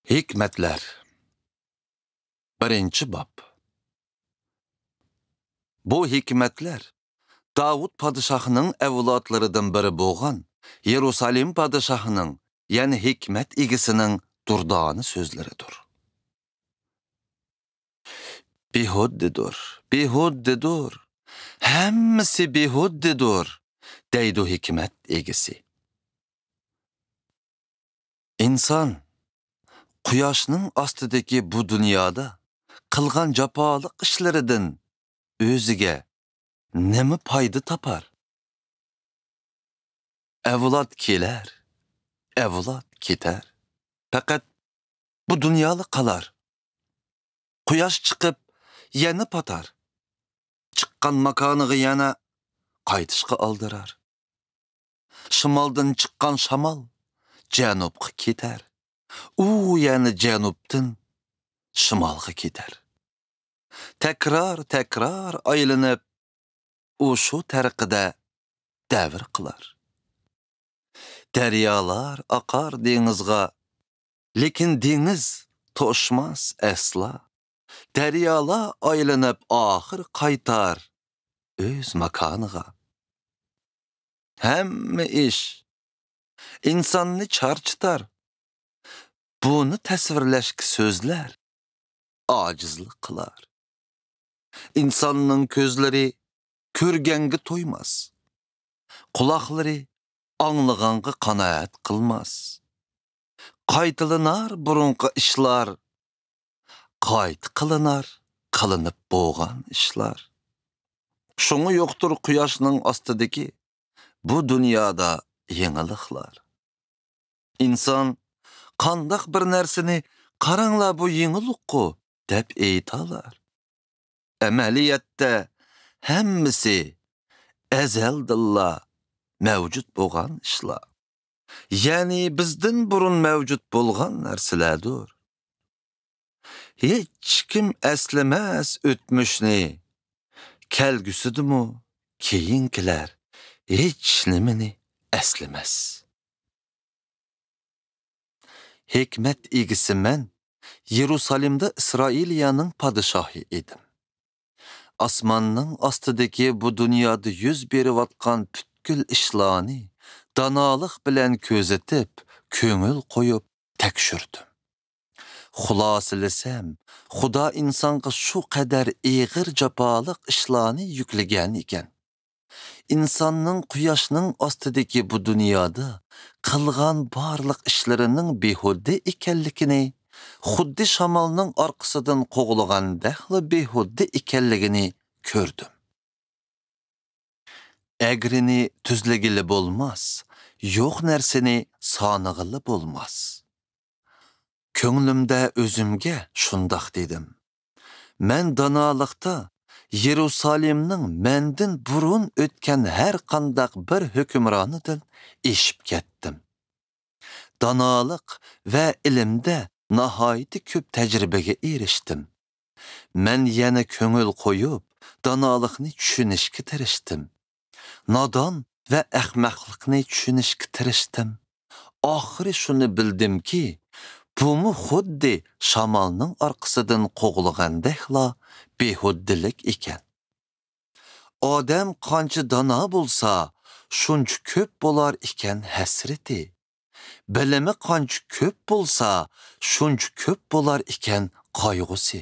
Hikmetler. Birinci bab. Bu hikmetler Davud padişahının evlatlarından biri boğan Yerusalim padişahının yani hikmet igisinin durdağını sözleridir. Bihuddidir. Hemmisi bihuddidir, deydu hikmet igisi. İnsan, quyoshning ostidagi bu dunyoda qilgan jafoliq ishlaridan o'ziga nima foyda topar? Evlat kelar, evlat ketar. Faqat bu dunyoda qolar. Quyosh chiqib, yana patar. Chiqqan makoniga yana qaytishga aldirar. Shimoldan chiqqan shamol janubga ketar. U yana janubdan shimolga ketar. Tekrar aylanib, u shu tariqida davr qilar. Daryolar oqar dengizga, lekin dengiz to'shmas asla. Daryolar aylanib oxir qaytar o'z makoniga. Hamma ish insonni charchitar. Bunu tasvirlashga so'zlar ojizlik qilar. İnsanның ko'zlari ko'rganga to'ymas. Quloqlari anglaganga qanoat qilmas. Qaytilinar burunqi ishlar, qayt qilinib bo'lgan ishlar. Şunu yo'qtur quyoshning ostidagi bu dunyoda yeniliklar. İnsan qandaq bir narsani qaranglar bu yenilikku deb aytalar. Amaliyatda hammasi azaldilla mavjud bo'lgan ishlar. Ya'ni bizdan burun mavjud bo'lgan narsalardir. Hech kim eslamas o'tmishni, kelgusidimu keyingilar hech nimani eslamas. Hikmet igisi men Yerusalimda İsrailiyaning padişahı edim. Asmanning ostidagi bu dunyoda yuz berayotgan butkul ishlarni donolik bilan ko'zatib, ko'ngil qo'yib tekshirdim. Xulosalasam, Xudo insonga shu qadar ig'ir jafoliq ishlarni yuklagan ekan. İnsanning quyoshning ostidagi bu dunyoda qilgan barliq ishlarining behuda ekanligini, xuddi shamolning orqasidan qo'g'ilgandek behuda ekanligini ko'rdim. Agrini tuzlagili bo'lmas, yo'q narsani sonig'ili bo'lmas. Ko'nglimda o'zimga shundoq dedim. Men donolikda Yerusalimning mendan burun o'tgan har qandaq bir hukmronidan eshib ketdim. Donolik va ilmda nihoyat ko'p tajribaga erishdim. Men yana ko'ngil qo'yib, donolikni tushunishga tirishdim. Nodon va ahmoqlikni tushunishga tirishdim. Oxiri shuni bildimki, bumu xuddi shamolning orqasidan qo'g'ilgandekla behuddilik ekan. Odam qancha dono bo'lsa, shuncha ko'p bo'lar ekan hasrati. Bilimi qancha ko'p bo'lsa, shuncha ko'p bo'lar ekan qayg'usi.